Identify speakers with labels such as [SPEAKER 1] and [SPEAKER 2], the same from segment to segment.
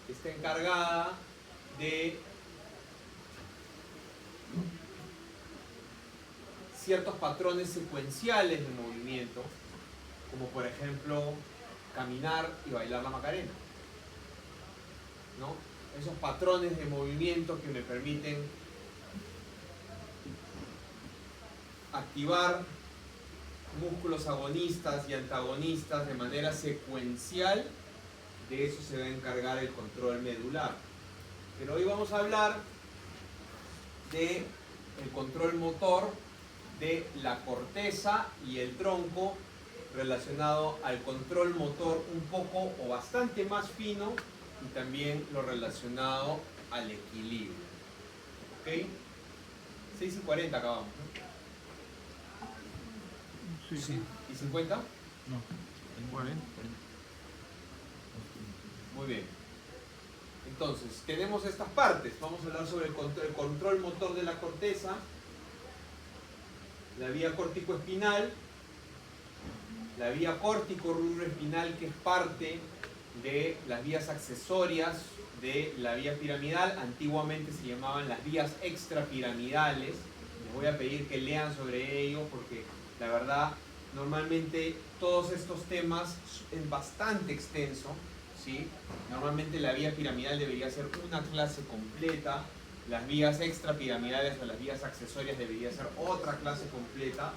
[SPEAKER 1] está encargada de ciertos patrones secuenciales de movimiento, como por ejemplo caminar y bailar la Macarena, ¿no? Esos patrones de movimiento que me permiten activar músculos agonistas y antagonistas de manera secuencial, de eso se va a encargar el control medular. Pero hoy vamos a hablar del control motor de la corteza y el tronco relacionado al control motor un poco o bastante más fino y también lo relacionado al equilibrio. ¿Ok? 6:40 acabamos, ¿no?
[SPEAKER 2] Sí.
[SPEAKER 1] ¿Y 50?
[SPEAKER 2] No, 40.
[SPEAKER 1] Muy bien. Entonces, tenemos estas partes. Vamos a hablar sobre el control motor de la corteza, la vía córtico-espinal, la vía córtico-rubroespinal, que es parte de las vías accesorias de la vía piramidal. Antiguamente se llamaban las vías extrapiramidales. Les voy a pedir que lean sobre ello porque la verdad, normalmente todos estos temas es bastante extenso, ¿sí? Normalmente la vía piramidal debería ser una clase completa, las vías extrapiramidales o las vías accesorias debería ser otra clase completa,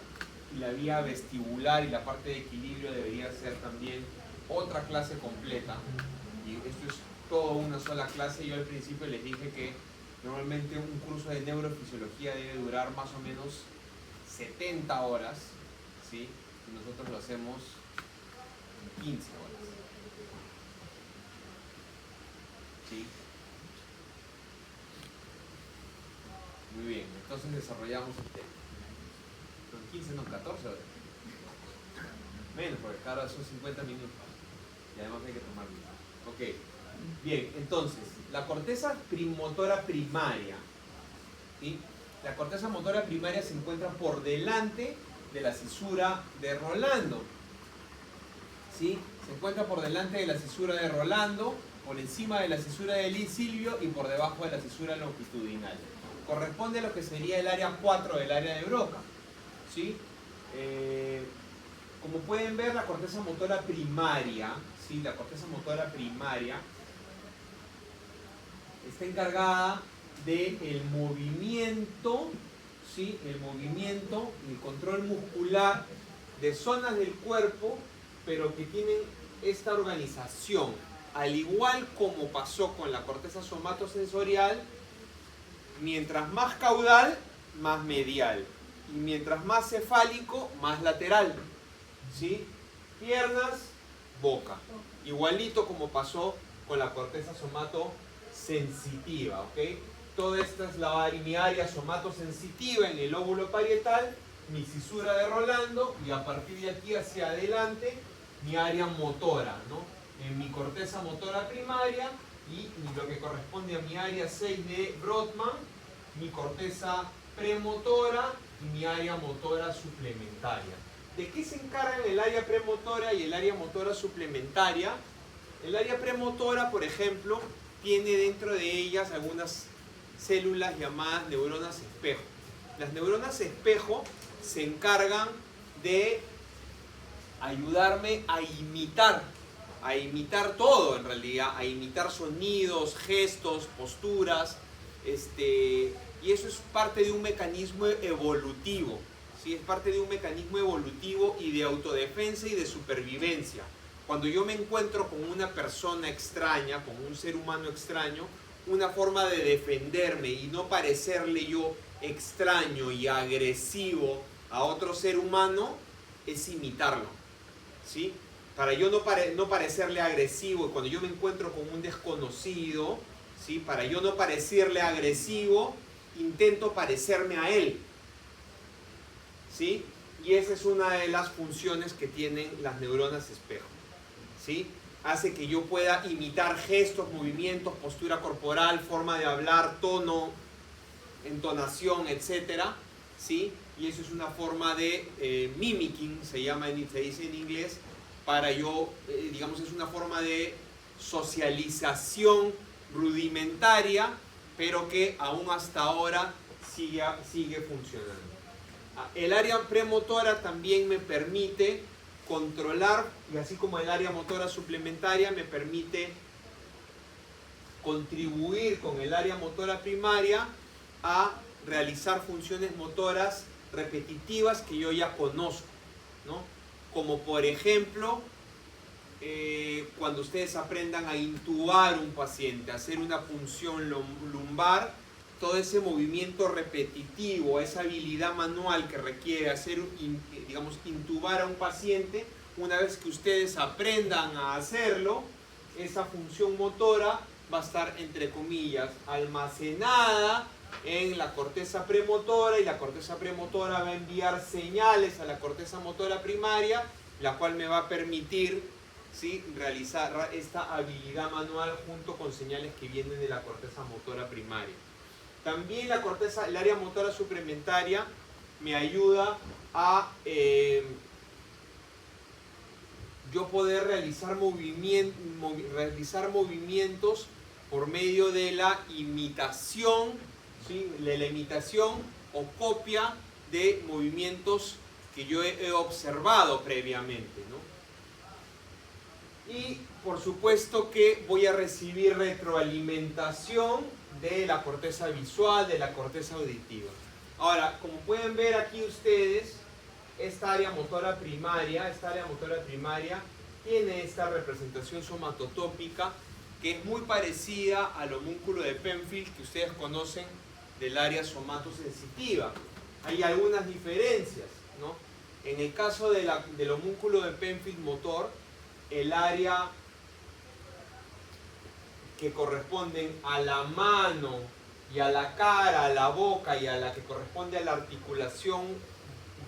[SPEAKER 1] y la vía vestibular y la parte de equilibrio debería ser también otra clase completa. Y esto es todo una sola clase. Yo al principio les dije que normalmente un curso de neurofisiología debe durar más o menos 70 horas, ¿sí? Y nosotros lo hacemos en 15 horas. ¿Sí? Muy bien, entonces desarrollamos el tema. Son 15, no, 14 horas. Menos, porque cada hora son 50 minutos. Y además hay que tomar bien. Ok. Bien, entonces, la corteza motora primaria, ¿sí? La corteza motora primaria se encuentra por delante de la cisura de Rolando, ¿sí? Se encuentra por delante de la cisura de Rolando, por encima de la cisura de Lee Silvio y por debajo de la cisura longitudinal. Corresponde a lo que sería el área 4 del área de Broca, ¿sí? Como pueden ver, la corteza motora primaria, ¿sí? La corteza motora primaria está encargada del movimiento, ¿sí? El movimiento y el control muscular de zonas del cuerpo, pero que tienen esta organización. Al igual como pasó con la corteza somatosensorial, mientras más caudal, más medial. Y mientras más cefálico, más lateral. ¿Sí? Piernas, boca. Igualito como pasó con la corteza somatosensitiva, ¿ok? Toda esta es mi área somatosensitiva en el lóbulo parietal, mi cisura de Rolando, y a partir de aquí hacia adelante, mi área motora, ¿no? En mi corteza motora primaria y lo que corresponde a mi área 6 de Brodmann, mi corteza premotora y mi área motora suplementaria. ¿De qué se encargan el área premotora y el área motora suplementaria? El área premotora, por ejemplo, tiene dentro de ellas algunas células llamadas neuronas espejo. Las neuronas espejo se encargan de ayudarme a imitar todo en realidad, a imitar sonidos, gestos, posturas, y eso es parte de un mecanismo evolutivo, ¿sí? Es parte de un mecanismo evolutivo y de autodefensa y de supervivencia. Cuando yo me encuentro con una persona extraña, con un ser humano extraño, una forma de defenderme y no parecerle yo extraño y agresivo a otro ser humano es imitarlo, ¿sí? Para yo no parecerle agresivo, y cuando yo me encuentro con un desconocido, ¿sí? Para yo no parecerle agresivo, intento parecerme a él, ¿sí? Y esa es una de las funciones que tienen las neuronas espejo, ¿sí? Hace que yo pueda imitar gestos, movimientos, postura corporal, forma de hablar, tono, entonación, etcétera, ¿sí? Y eso es una forma de mimicking, se dice en inglés, para yo, digamos, es una forma de socialización rudimentaria, pero que aún hasta ahora sigue funcionando. El área premotora también me permite controlar, y así como el área motora suplementaria me permite contribuir con el área motora primaria a realizar funciones motoras repetitivas que yo ya conozco, ¿no? Como por ejemplo, cuando ustedes aprendan a intubar un paciente, a hacer una punción lumbar, todo ese movimiento repetitivo, esa habilidad manual que requiere hacer, digamos, intubar a un paciente, una vez que ustedes aprendan a hacerlo, esa función motora va a estar, entre comillas, almacenada en la corteza premotora, y la corteza premotora va a enviar señales a la corteza motora primaria, la cual me va a permitir, ¿sí?, realizar esta habilidad manual junto con señales que vienen de la corteza motora primaria. También el área motora suplementaria me ayuda a yo poder realizar movimientos por medio de la imitación, ¿sí?, de la imitación o copia de movimientos que yo he observado previamente, ¿no? Y por supuesto que voy a recibir retroalimentación de la corteza visual, de la corteza auditiva. Ahora, como pueden ver aquí ustedes, esta área motora primaria tiene esta representación somatotópica que es muy parecida al homúnculo de Penfield que ustedes conocen del área somatosensitiva. Hay algunas diferencias, ¿no? En el caso del homúnculo de Penfield motor, el área que corresponden a la mano y a la cara, a la boca y a la que corresponde a la articulación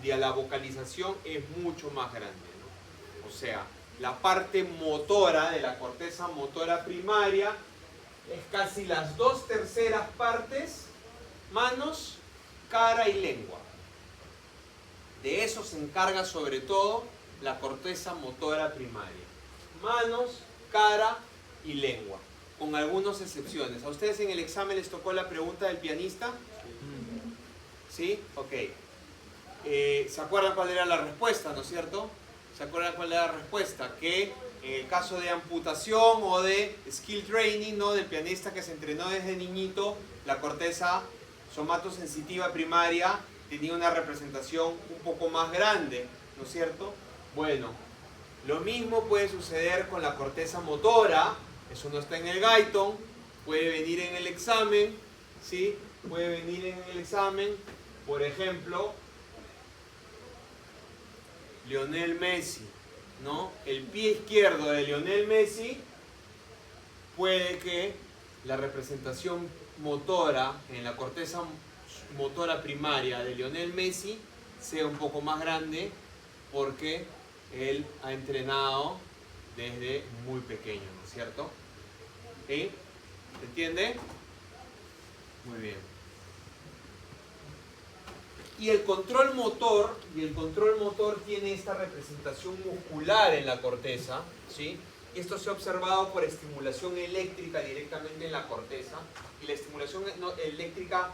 [SPEAKER 1] y a la vocalización es mucho más grande, ¿no? O sea, la parte motora de la corteza motora primaria es casi las 2/3 partes manos, cara y lengua. De eso se encarga sobre todo la corteza motora primaria. Manos, cara y lengua, con algunas excepciones. ¿A ustedes en el examen les tocó la pregunta del pianista? ¿Sí? Ok. ¿Se acuerdan cuál era la respuesta, no es cierto? ¿Se acuerdan cuál era la respuesta? Que en el caso de amputación o de skill training, ¿no?, del pianista que se entrenó desde niñito, la corteza somatosensitiva primaria tenía una representación un poco más grande, ¿no es cierto? Bueno, lo mismo puede suceder con la corteza motora. Eso no está en el Guyton, puede venir en el examen, ¿sí? Puede venir en el examen, por ejemplo, Lionel Messi, ¿no? El pie izquierdo de Lionel Messi, puede que la representación motora en la corteza motora primaria de Lionel Messi sea un poco más grande porque él ha entrenado desde muy pequeño, ¿no es cierto? ¿Sí? ¿Se entiende? Muy bien. Y el control motor tiene esta representación muscular en la corteza, ¿sí? Esto se ha observado por estimulación eléctrica directamente en la corteza, y la estimulación eléctrica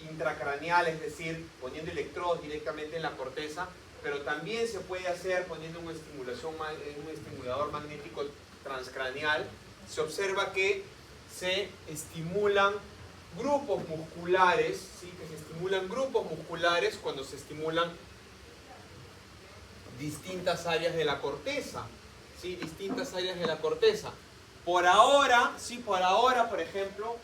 [SPEAKER 1] intracraneal, es decir, poniendo electrodos directamente en la corteza, pero también se puede hacer poniendo un estimulador magnético transcraneal. Se observa que se estimulan grupos musculares, ¿sí?, que se estimulan grupos musculares cuando se estimulan distintas áreas de la corteza, ¿sí?, distintas áreas de la corteza. Por ahora, por ejemplo,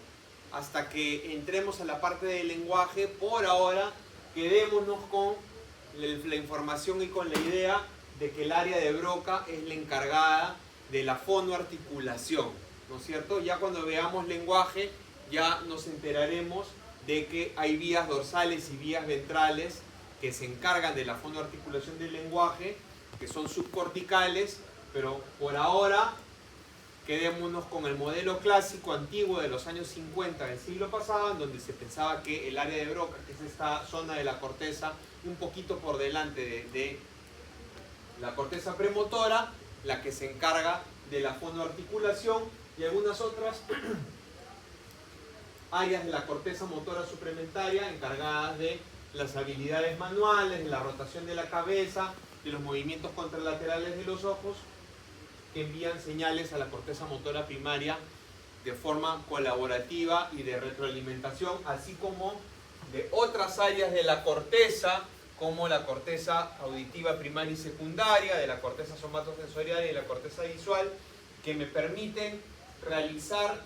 [SPEAKER 1] hasta que entremos a la parte del lenguaje, por ahora quedémonos con la información y con la idea de que el área de Broca es la encargada de la fonoarticulación, ¿no es cierto? Ya cuando veamos lenguaje ya nos enteraremos de que hay vías dorsales y vías ventrales que se encargan de la fonoarticulación del lenguaje, que son subcorticales, pero por ahora quedémonos con el modelo clásico antiguo de los años 50 del siglo pasado, en donde se pensaba que el área de Broca, que es esta zona de la corteza un poquito por delante de la corteza premotora, la que se encarga de la fonoarticulación, y algunas otras áreas de la corteza motora suplementaria encargadas de las habilidades manuales, de la rotación de la cabeza, de los movimientos contralaterales de los ojos, que envían señales a la corteza motora primaria de forma colaborativa y de retroalimentación, así como de otras áreas de la corteza, como la corteza auditiva primaria y secundaria, de la corteza somatosensorial y de la corteza visual, que me permiten realizar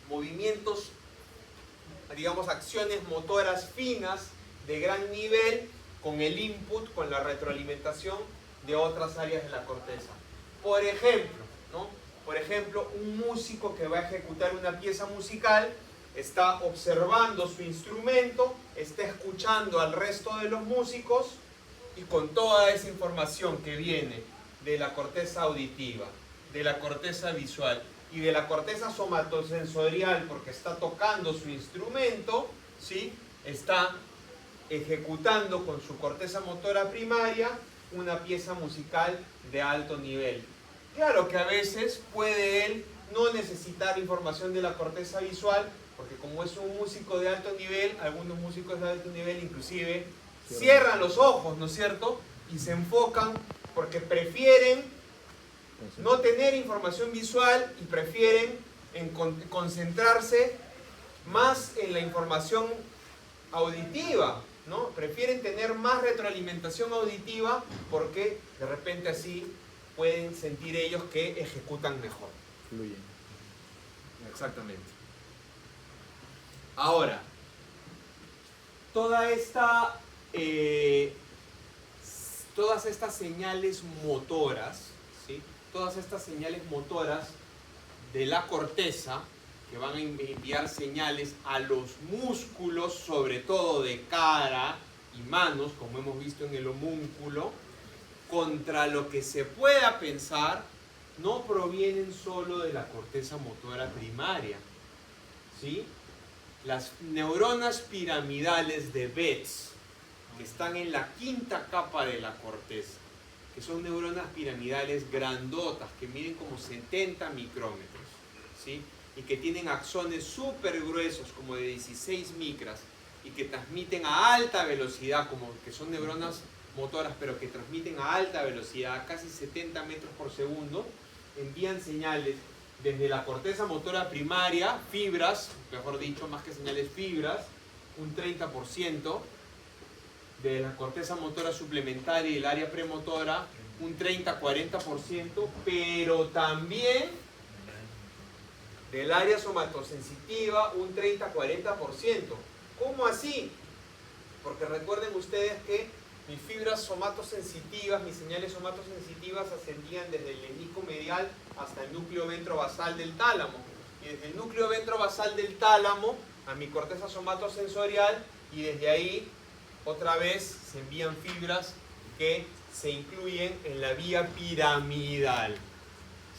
[SPEAKER 1] movimientos, digamos, acciones motoras finas de gran nivel con el input, con la retroalimentación de otras áreas de la corteza. Por ejemplo, ¿no? Por ejemplo, un músico que va a ejecutar una pieza musical está observando su instrumento, está escuchando al resto de los músicos, y con toda esa información que viene de la corteza auditiva, de la corteza visual y de la corteza somatosensorial, porque está tocando su instrumento, ¿sí? Está ejecutando con su corteza motora primaria una pieza musical de alto nivel. Claro que a veces puede él no necesitar información de la corteza visual, porque como es un músico de alto nivel, algunos músicos de alto nivel inclusive cierran los ojos, ¿no es cierto? Y se enfocan porque prefieren no tener información visual y prefieren concentrarse más en la información auditiva, ¿no? Prefieren tener más retroalimentación auditiva porque de repente así pueden sentir ellos que ejecutan mejor.
[SPEAKER 2] Fluyen.
[SPEAKER 1] Exactamente. Ahora, todas estas señales motoras, ¿sí? Todas estas señales motoras de la corteza, que van a enviar señales a los músculos, sobre todo de cara y manos, como hemos visto en el homúnculo, contra lo que se pueda pensar, no provienen solo de la corteza motora primaria, ¿sí? Las neuronas piramidales de Betz, que están en la quinta capa de la corteza, que son neuronas piramidales grandotas, que miden como 70 micrómetros, ¿sí? Y que tienen axones súper gruesos, como de 16 micras, y que transmiten a alta velocidad, como que son neuronas motoras, pero que transmiten a alta velocidad, a casi 70 metros por segundo, envían señales desde la corteza motora primaria, fibras, mejor dicho, más que señales, fibras, un 30%, de la corteza motora suplementaria y el área premotora, un 30-40%, pero también del área somatosensitiva, un 30-40%. ¿Cómo así? Porque recuerden ustedes que mis fibras somatosensitivas, mis señales somatosensitivas ascendían desde el lemnisco medial hasta el núcleo ventrobasal del tálamo. Y desde el núcleo ventrobasal del tálamo a mi corteza somatosensorial, y desde ahí otra vez se envían fibras que se incluyen en la vía piramidal,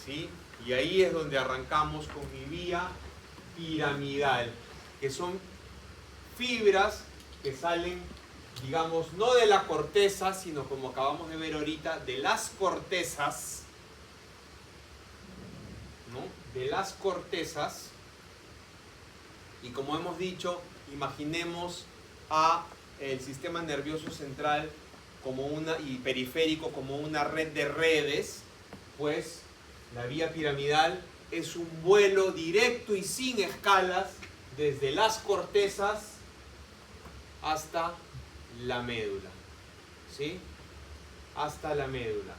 [SPEAKER 1] ¿sí? Y ahí es donde arrancamos con mi vía piramidal, que son fibras que salen, digamos, no de la corteza, sino, como acabamos de ver ahorita, de las cortezas, ¿no? De las cortezas. Y como hemos dicho, imaginemos a el sistema nervioso central como y periférico como una red de redes, pues la vía piramidal es un vuelo directo y sin escalas desde las cortezas hasta la médula, ¿sí? Hasta la médula.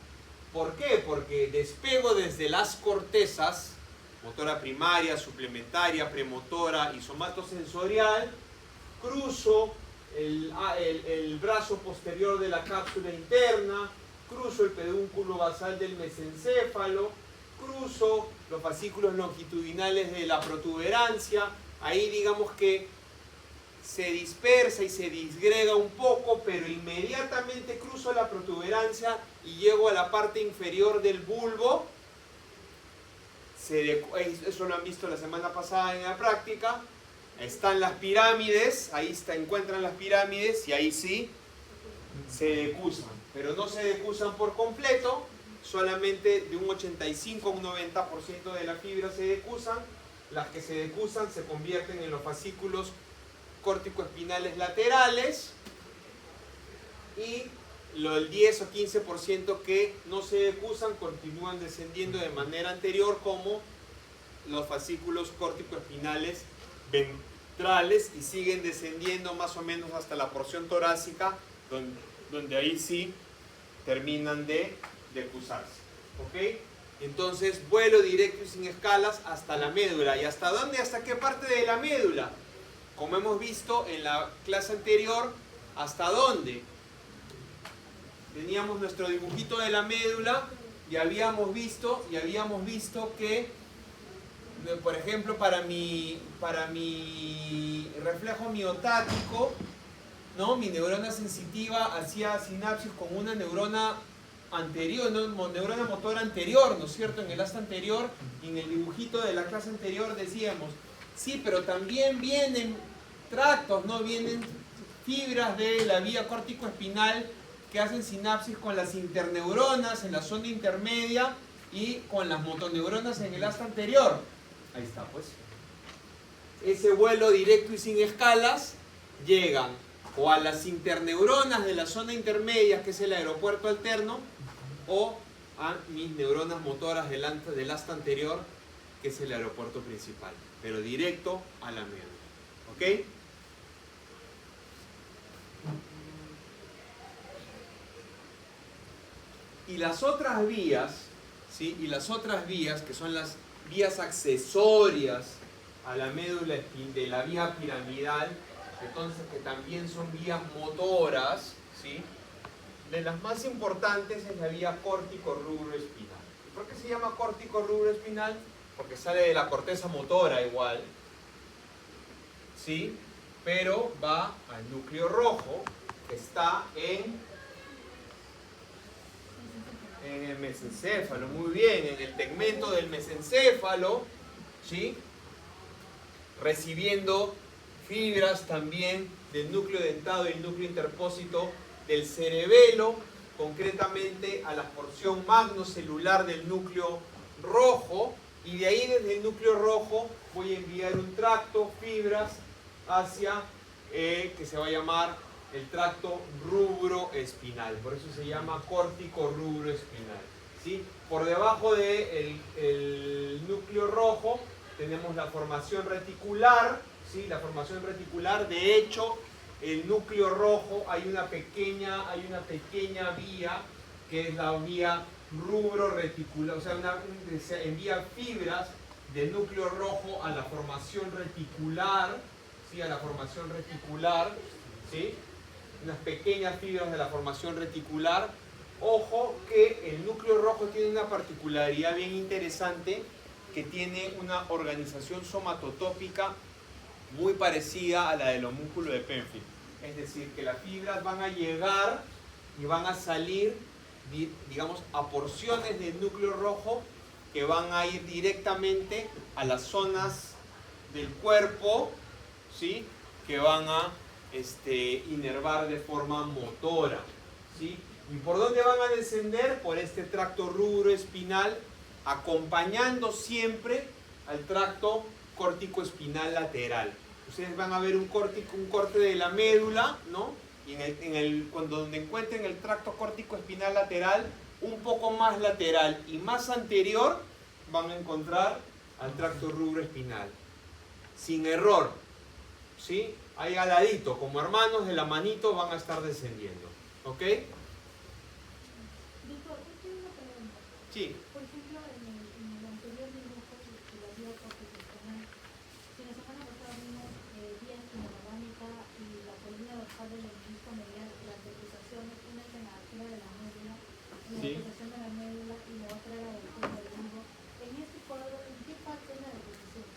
[SPEAKER 1] ¿Por qué? Porque despego desde las cortezas, motora primaria, suplementaria, premotora y somatosensorial, cruzo el brazo posterior de la cápsula interna, cruzo el pedúnculo basal del mesencéfalo, cruzo los fascículos longitudinales de la protuberancia. Ahí digamos que se dispersa y se disgrega un poco, pero inmediatamente cruzo la protuberancia y llego a la parte inferior del bulbo. Eso lo han visto la semana pasada en la práctica. Están las pirámides, ahí encuentran las pirámides y ahí sí se decusan, pero no se decusan por completo, solamente de un 85 a un 90% de las fibras se decusan. Las que se decusan se convierten en los fascículos córtico-espinales laterales, y el 10 o 15% que no se decusan continúan descendiendo de manera anterior, como los fascículos córtico-espinales ventrales, y siguen descendiendo más o menos hasta la porción torácica, donde ahí sí terminan de decusarse. ¿Ok? Entonces, vuelo directo y sin escalas hasta la médula. ¿Y hasta dónde? ¿Hasta qué parte de la médula? Como hemos visto en la clase anterior, ¿hasta dónde? Teníamos nuestro dibujito de la médula y habíamos visto que, por ejemplo, para mi reflejo miotático, ¿no? Mi neurona sensitiva hacía sinapsis con una neurona anterior, neurona motora anterior, ¿no es cierto? En el asta anterior, y en el dibujito de la clase anterior decíamos, sí, pero también vienen tractos, ¿no? Vienen fibras de la vía córtico-espinal que hacen sinapsis con las interneuronas en la zona intermedia y con las motoneuronas en el asta anterior. Ahí está, pues. Ese vuelo directo y sin escalas llegan o a las interneuronas de la zona intermedia, que es el aeropuerto alterno, o a mis neuronas motoras del asta anterior, que es el aeropuerto principal, pero directo a la médula. ¿Ok? Y las otras vías, ¿sí? Y las otras vías, que son las vías accesorias a la médula de la vía piramidal, entonces que también son vías motoras, ¿sí? De las más importantes es la vía córtico-rubroespinal. ¿Por qué se llama córtico-rubroespinal? Porque sale de la corteza motora igual, ¿sí? Pero va al núcleo rojo, que está en el mesencéfalo, muy bien, en el tegmento del mesencéfalo, ¿sí? Recibiendo fibras también del núcleo dentado y el núcleo interpósito del cerebelo, concretamente a la porción magnocelular del núcleo rojo, y de ahí desde el núcleo rojo voy a enviar un tracto, fibras, hacia, que se va a llamar el tracto rubroespinal, por eso se llama córtico-rubroespinal, ¿sí? Por debajo del núcleo rojo tenemos la formación reticular, ¿sí? La formación reticular, de hecho, el núcleo rojo hay una pequeña vía, que es la vía rubro-reticular, o sea, se envía fibras del núcleo rojo a la formación reticular, ¿sí? A la formación reticular, ¿sí? Unas pequeñas fibras de la formación reticular. Ojo que el núcleo rojo tiene una particularidad bien interesante, que tiene una organización somatotópica muy parecida a la del homúnculo de Penfield. Es decir, que las fibras van a llegar y van a salir, digamos, a porciones del núcleo rojo que van a ir directamente a las zonas del cuerpo, ¿sí? Que van a inervar de forma motora, ¿sí? ¿Y por dónde van a descender? Por este tracto rubroespinal, acompañando siempre al tracto córtico-espinal lateral. Ustedes van a ver un corte de la médula, ¿no? Y donde encuentren el tracto córtico-espinal lateral, un poco más lateral y más anterior, van a encontrar al tracto rubroespinal. Sin error, ¿sí? Ahí al ladito, como hermanos de la manito, van a estar descendiendo. ¿Ok?
[SPEAKER 3] Doctor, yo tengo una pregunta.
[SPEAKER 1] Sí.
[SPEAKER 3] Por ejemplo, en el anterior dibujo de la vía córtico-espinal, si la semana pasada vimos vía hemodinámica y la columna dorsal del menisco medial, las decusaciones, una es en la altura de la médula, en la decusación de la médula, y la otra era la altura del bulbo. En este cuadro, ¿en qué parte es la decusación?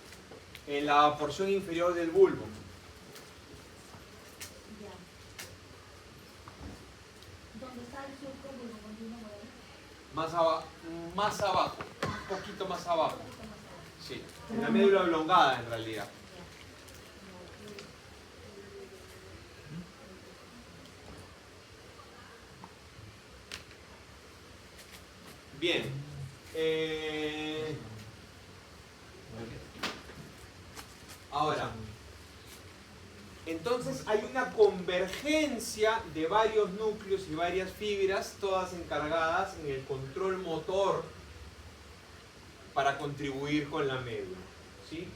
[SPEAKER 1] En la porción inferior del bulbo.
[SPEAKER 3] Ya. ¿Dónde está el surco bulbo continuo por ahí?
[SPEAKER 1] Más abajo, un poquito más abajo.
[SPEAKER 3] Un poquito más abajo.
[SPEAKER 1] Sí, en la médula oblongada en realidad. Bien. Ahora, entonces hay una convergencia de varios núcleos y varias fibras, todas encargadas en el control motor para contribuir con la médula, ¿sí?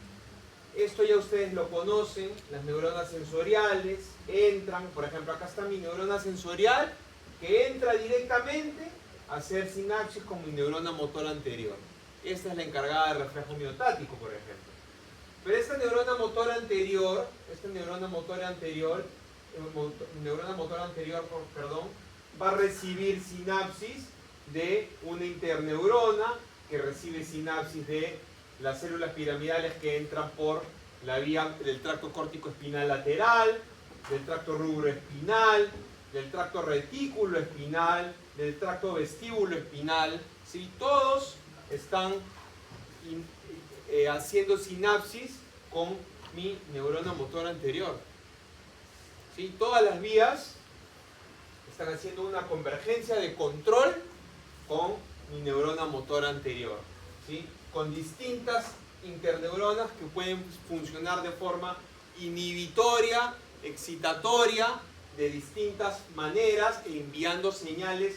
[SPEAKER 1] Esto ya ustedes lo conocen, las neuronas sensoriales entran, por ejemplo, acá está mi neurona sensorial que entra directamente a hacer sinapsis con mi neurona motora anterior. Esta es la encargada de reflejo miotático, por ejemplo. Pero esta neurona motora anterior, va a recibir sinapsis de una interneurona que recibe sinapsis de las células piramidales que entran por la vía del tracto córtico espinal lateral, del tracto rubroespinal, del tracto retículo espinal, del tracto vestíbulo espinal, ¿sí? Todos están haciendo sinapsis con mi neurona motora anterior, ¿sí? Todas las vías están haciendo una convergencia de control con mi neurona motora anterior, ¿sí? Con distintas interneuronas que pueden funcionar de forma inhibitoria, excitatoria, de distintas maneras, enviando señales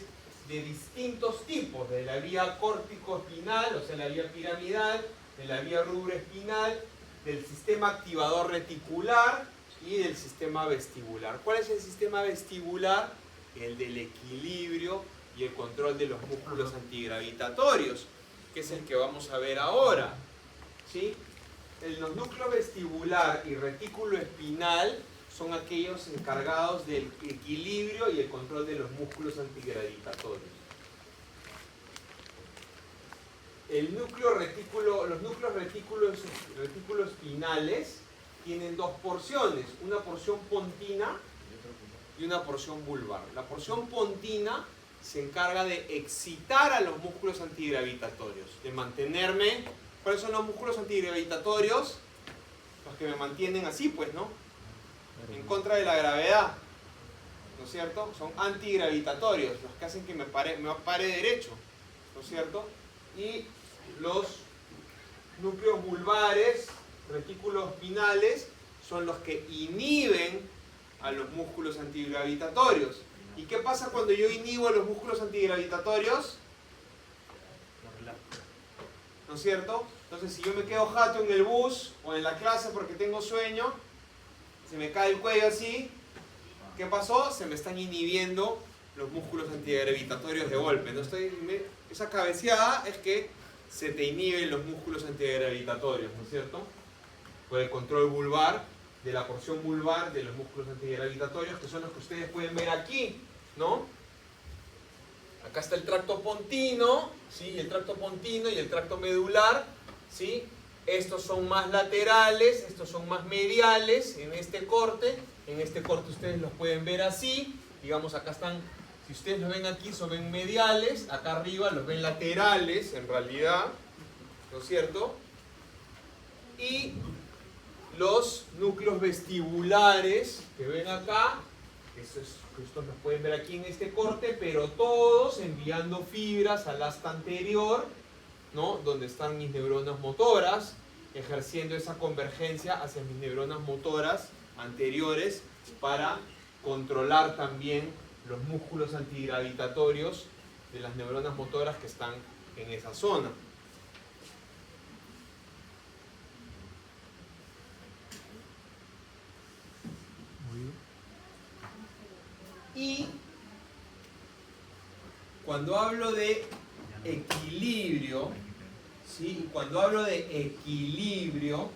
[SPEAKER 1] de distintos tipos, de la vía córtico-espinal, o sea, la vía piramidal, de la vía rubroespinal, del sistema activador reticular y del sistema vestibular. ¿Cuál es el sistema vestibular? El del equilibrio y el control de los músculos antigravitatorios, que es el que vamos a ver ahora, ¿sí? Los núcleos vestibular y retículo espinal son aquellos encargados del equilibrio y el control de los músculos antigravitatorios. Los núcleos retículo espinales tienen dos porciones, una porción pontina y una porción vulvar. La porción pontina se encarga de excitar a los músculos antigravitatorios, de mantenerme. ¿Cuáles son los músculos antigravitatorios? Los que me mantienen así, pues, ¿no? En contra de la gravedad, ¿no es cierto? Son antigravitatorios, los que hacen que me pare derecho, ¿no es cierto? Y los núcleos vulvares, retículos espinales, son los que inhiben a los músculos antigravitatorios. ¿Y qué pasa cuando yo inhibo a los músculos antigravitatorios? ¿No es cierto? Entonces, si yo me quedo jato en el bus o en la clase porque tengo sueño, se me cae el cuello así, ¿qué pasó? Se me están inhibiendo los músculos antigravitatorios de golpe. ¿No? Esa cabeceada es que se te inhiben los músculos antigravitatorios, ¿no es cierto? Por el control vulvar, de la porción vulvar de los músculos antigravitatorios, que son los que ustedes pueden ver aquí, ¿no? Acá está el tracto pontino, ¿sí? El tracto pontino y el tracto medular, ¿sí? Estos son más laterales, estos son más mediales en este corte. En este corte ustedes los pueden ver así. Digamos, acá están, si ustedes los ven aquí, son ven mediales. Acá arriba los ven laterales, en realidad, ¿no es cierto? Y los núcleos vestibulares que ven acá, estos los pueden ver aquí en este corte, pero todos enviando fibras al asta anterior, ¿no? Donde están mis neuronas motoras, ejerciendo esa convergencia hacia mis neuronas motoras anteriores para controlar también los músculos antigravitatorios de las neuronas motoras que están en esa zona. Y cuando hablo de equilibrio, ¿sí? Cuando hablo de equilibrio,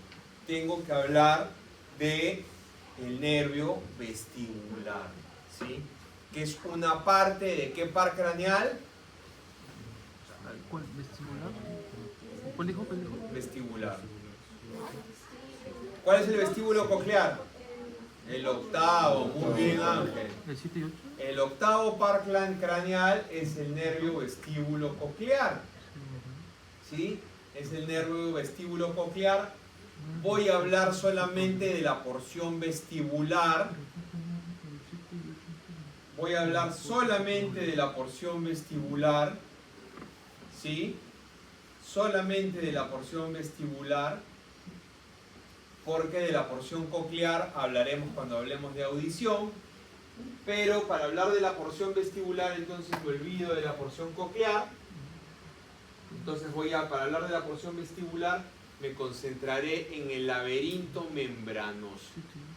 [SPEAKER 1] tengo que hablar de el nervio vestibular, ¿sí? Que es una parte de ¿qué par craneal?
[SPEAKER 2] ¿Cuál? ¿Vestibular? ¿Cuál dijo?
[SPEAKER 1] Vestibular. ¿Cuál es el vestíbulo coclear? El octavo, muy bien, Ángel.
[SPEAKER 2] ¿El 7 y 8?
[SPEAKER 1] El octavo par craneal es el nervio vestíbulo coclear, ¿sí? Es el nervio vestíbulo coclear. Voy a hablar solamente de la porción vestibular. Voy a hablar solamente de la porción vestibular, ¿sí? Solamente de la porción vestibular, porque de la porción coclear hablaremos cuando hablemos de audición, pero para hablar de la porción vestibular entonces me olvido de la porción coclear. Entonces para hablar de la porción vestibular me concentraré en el laberinto membranoso.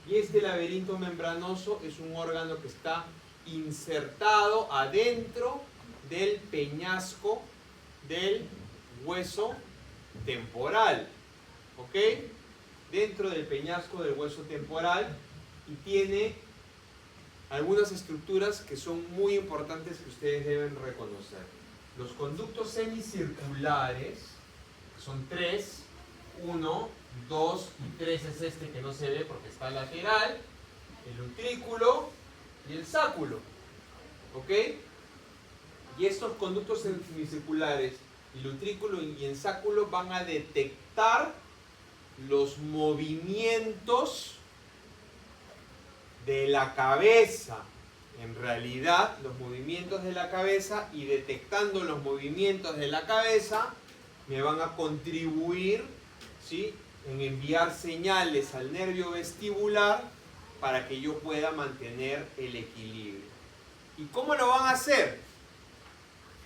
[SPEAKER 1] Y este laberinto membranoso es un órgano que está insertado adentro del peñasco del hueso temporal. ¿Ok? Dentro del peñasco del hueso temporal, y tiene algunas estructuras que son muy importantes que ustedes deben reconocer. Los conductos semicirculares, que son 3, 1, 2 y 3 es este que no se ve porque está lateral, el utrículo y el sáculo. ¿Ok? Y estos conductos semicirculares, el utrículo y el sáculo, van a detectar los movimientos de la cabeza. En realidad, los movimientos de la cabeza, y detectando los movimientos de la cabeza, me van a contribuir, ¿sí?, en enviar señales al nervio vestibular para que yo pueda mantener el equilibrio. ¿Y cómo lo van a hacer?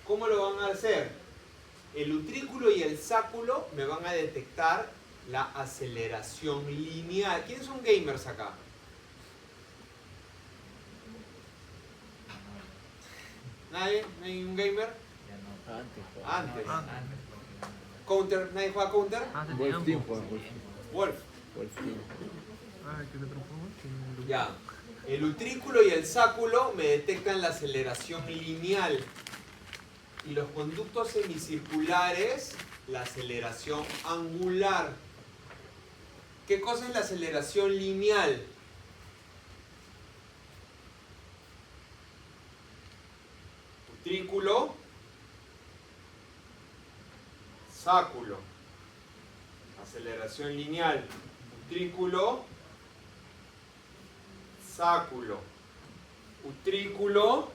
[SPEAKER 1] ¿Cómo lo van a hacer? El utrículo y el sáculo me van a detectar la aceleración lineal. ¿Quiénes son gamers acá? ¿Nadie? ¿No hay un gamer? Antes. ¿Counter? ¿Nadie juega Counter?
[SPEAKER 2] Hace
[SPEAKER 4] Wolf Team,
[SPEAKER 2] tiempo.
[SPEAKER 1] Wolf.
[SPEAKER 4] Wolf Team.
[SPEAKER 2] Que se transforma.
[SPEAKER 1] Ya. El utrículo y el sáculo me detectan la aceleración lineal. Y los conductos semicirculares, la aceleración angular. ¿Qué cosa es la aceleración lineal? Utrículo, sáculo. Aceleración lineal. Utrículo, sáculo. Utrículo,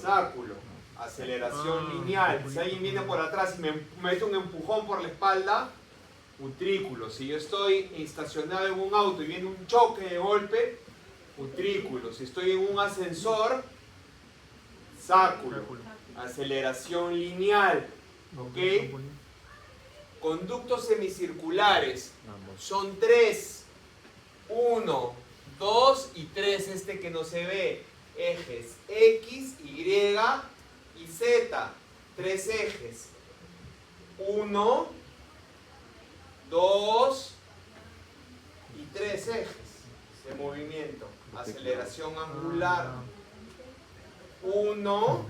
[SPEAKER 1] sáculo. Aceleración lineal. Si alguien viene por atrás y me mete un empujón por la espalda, utrículo. Si yo estoy estacionado en un auto y viene un choque de golpe, utrículo. Si estoy en un ascensor, sáculo. Aceleración lineal. ¿Ok? Conductos semicirculares. Son 3. 1, 2 y 3. Este que no se ve. Ejes X, Y y Z. 3 ejes. 1, 2 y 3 ejes de movimiento. Aceleración angular. 1,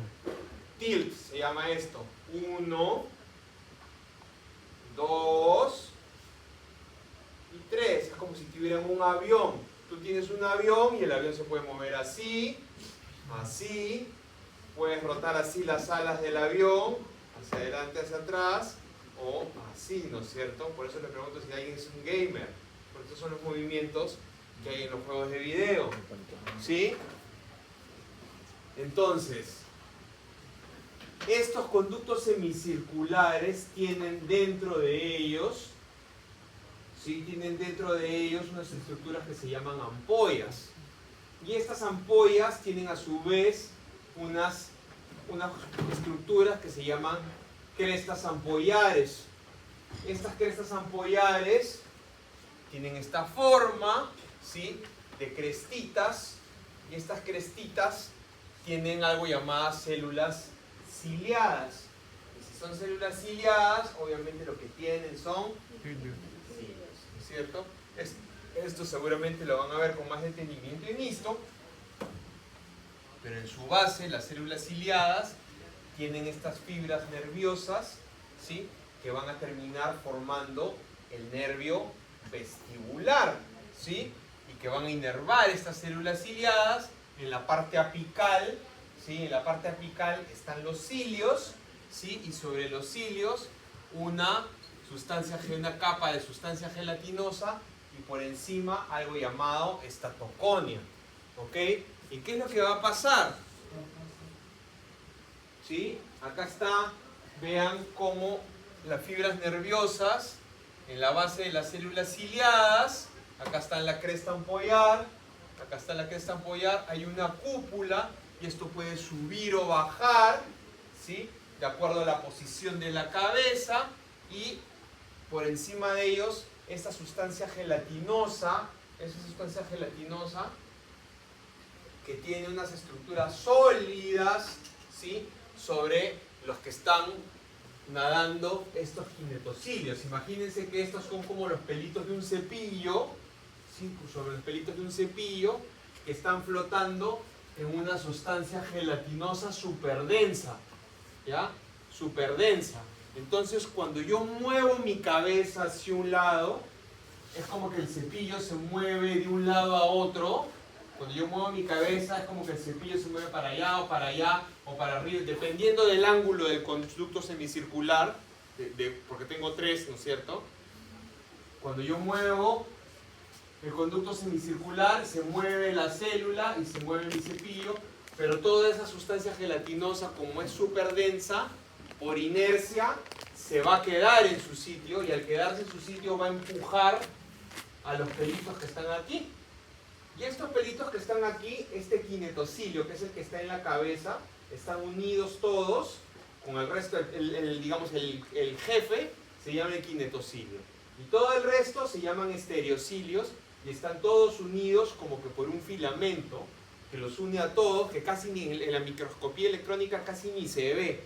[SPEAKER 1] tilt se llama esto. 1, 2 y 3. Es como si tuvieran un avión. Tú tienes un avión y el avión se puede mover así, así. Puedes rotar así las alas del avión, hacia adelante, hacia atrás, o así, ¿no es cierto? Por eso le pregunto si alguien es un gamer. Porque estos son los movimientos que hay en los juegos de video. ¿Sí? Entonces, estos conductos semicirculares tienen dentro de ellos, ¿sí?, tienen dentro de ellos unas estructuras que se llaman ampollas. Y estas ampollas tienen a su vez unas estructuras que se llaman crestas ampollares. Estas crestas ampollares tienen esta forma, ¿sí?, de crestitas, y estas crestitas tienen algo llamadas células ciliadas. Y si son células ciliadas, obviamente lo que tienen son cilios, ¿no es cierto? Esto seguramente lo van a ver con más detenimiento en esto, pero en su base las células ciliadas tienen estas fibras nerviosas, ¿sí?, que van a terminar formando el nervio vestibular, ¿sí?, y que van a inervar estas células ciliadas en la parte apical, ¿sí? En la parte apical están los cilios, ¿sí?, y sobre los cilios una capa de sustancia gelatinosa, y por encima algo llamado estatoconia. ¿Ok? ¿Y qué es lo que va a pasar? ¿sí? Acá está, vean cómo las fibras nerviosas en la base de las células ciliadas, acá está la cresta ampollar, acá está la cresta ampollar, hay una cúpula y esto puede subir o bajar, ¿sí? De acuerdo a la posición de la cabeza, y por encima de ellos esta sustancia gelatinosa que tiene unas estructuras sólidas, ¿sí? Sobre los que están nadando estos kinetocilios. Imagínense que estos son como los pelitos de un cepillo, ¿sí? Sobre los pelitos de un cepillo que están flotando en una sustancia gelatinosa súper densa, ¿ya? Súper densa. Entonces, cuando yo muevo mi cabeza hacia un lado, es como que el cepillo se mueve de un lado a otro. Cuando yo muevo mi cabeza, es como que el cepillo se mueve para allá o para arriba, dependiendo del ángulo del conducto semicircular, porque tengo tres, ¿no es cierto? Cuando yo muevo el conducto semicircular, se mueve la célula y se mueve mi cepillo, pero toda esa sustancia gelatinosa, como es súper densa, por inercia se va a quedar en su sitio, y al quedarse en su sitio va a empujar a los pelitos que están aquí. Y estos pelitos que están aquí, este kinetocilio, que es el que está en la cabeza, están unidos todos con el resto, digamos el jefe se llama el kinetocilio. Y todo el resto se llaman estereocilios, y están todos unidos como que por un filamento que los une a todos, que casi ni en la microscopía electrónica casi ni se ve,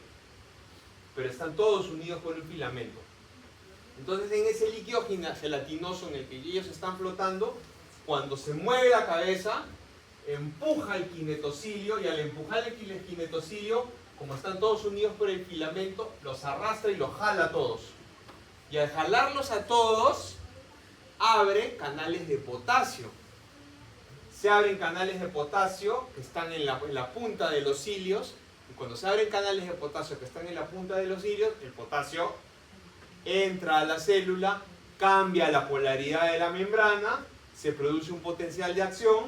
[SPEAKER 1] pero están todos unidos por un filamento. Entonces, en ese líquido gelatinoso en el que ellos están flotando, cuando se mueve la cabeza, empuja el kinetocilio, y al empujar el kinetocilio, como están todos unidos por el filamento, los arrastra y los jala a todos. Y al jalarlos a todos, abre canales de potasio. Se abren canales de potasio que están en la punta de los cilios, y cuando se abren canales de potasio que están en la punta de los cilios, el potasio entra a la célula, cambia la polaridad de la membrana, se produce un potencial de acción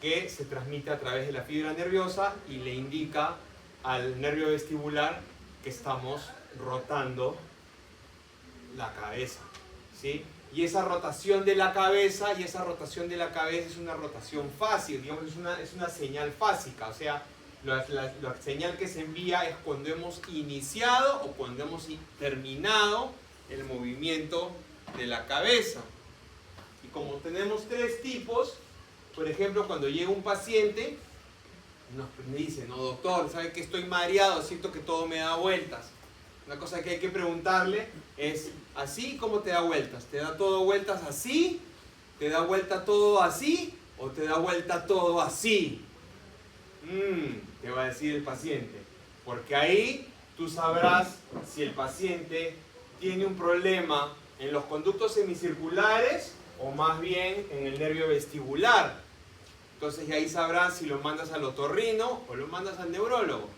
[SPEAKER 1] que se transmite a través de la fibra nerviosa y le indica al nervio vestibular que estamos rotando la cabeza, ¿sí? Y esa rotación de la cabeza, es una rotación fácil, digamos, es una señal fásica, o sea, la señal que se envía es cuando hemos iniciado o cuando hemos terminado el movimiento de la cabeza. Y como tenemos tres tipos, por ejemplo, cuando llega un paciente, me dice, no doctor, ¿sabe que estoy mareado? Siento que todo me da vueltas. Una cosa que hay que preguntarle es, ¿así? ¿Cómo te da vueltas? ¿Te da todo vueltas así? ¿Te da vuelta todo así? ¿O te da vuelta todo así? Te va a decir el paciente. Porque ahí tú sabrás si el paciente tiene un problema en los conductos semicirculares o más bien en el nervio vestibular. Entonces ahí sabrás si lo mandas al otorrino o lo mandas al neurólogo.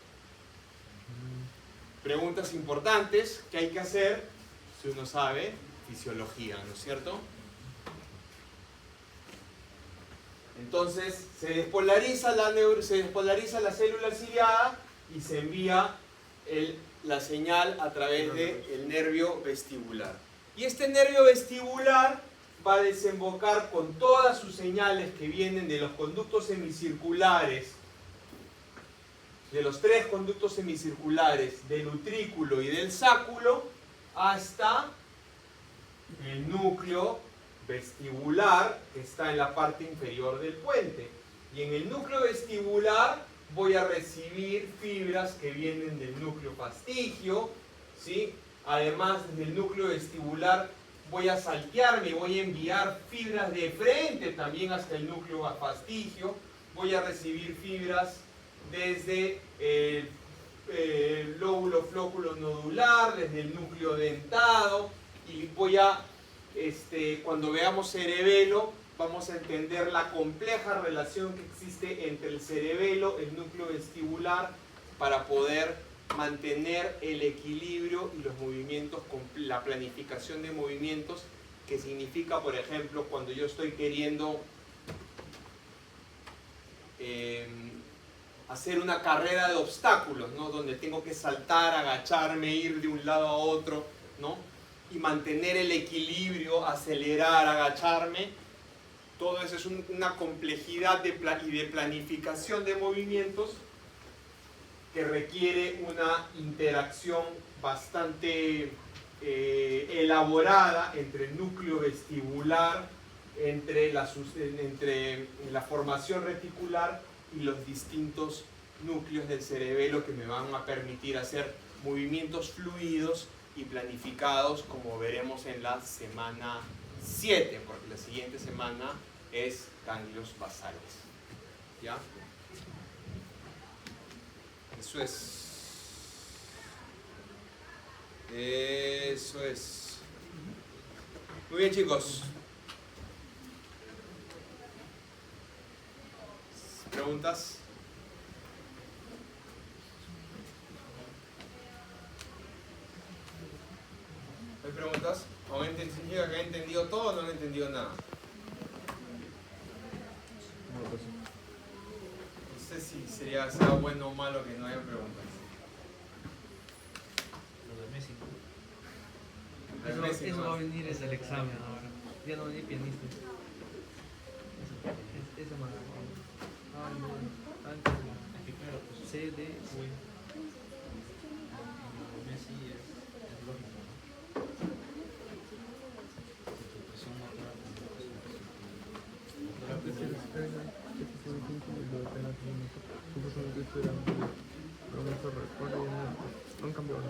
[SPEAKER 1] Preguntas importantes que hay que hacer si uno sabe fisiología, ¿no es cierto? Entonces se despolariza la célula ciliada y se envía la señal a través del nervio vestibular. Y este nervio vestibular va a desembocar con todas sus señales que vienen de los conductos semicirculares, de los tres conductos semicirculares, del utrículo y del sáculo, hasta el núcleo vestibular, que está en la parte inferior del puente. Y en el núcleo vestibular voy a recibir fibras que vienen del núcleo fastigio, ¿sí? Además, desde el núcleo vestibular voy a saltearme, voy a enviar fibras de frente también hasta el núcleo fastigio. Voy a recibir fibras desde el lóbulo flóculo nodular, desde el núcleo dentado, y voy a, cuando veamos cerebelo, vamos a entender la compleja relación que existe entre el cerebelo, el núcleo vestibular, para poder mantener el equilibrio y los movimientos, la planificación de movimientos, que significa, por ejemplo, cuando yo estoy queriendo hacer una carrera de obstáculos, ¿no? Donde tengo que saltar, agacharme, ir de un lado a otro, ¿no? Y mantener el equilibrio, acelerar, agacharme. Todo eso es una complejidad y de planificación de movimientos que requiere una interacción bastante elaborada entre el núcleo vestibular, entre la formación reticular y los distintos núcleos del cerebelo que me van a permitir hacer movimientos fluidos y planificados, como veremos en la semana 7, porque la siguiente semana es ganglios basales. ¿Ya? Eso es. Eso es. Muy bien, chicos. ¿Preguntas? ¿Hay preguntas? ¿O significa que han entendido todo o no han entendido nada? No sé si sea bueno o malo que no haya preguntas.
[SPEAKER 2] Eso va a venir en el examen ahora. Ya no va a venir pianista. Eso más. Antes C, D, U.
[SPEAKER 4] Messi es lógico, ¿no? Presión motora
[SPEAKER 2] No han cambiado.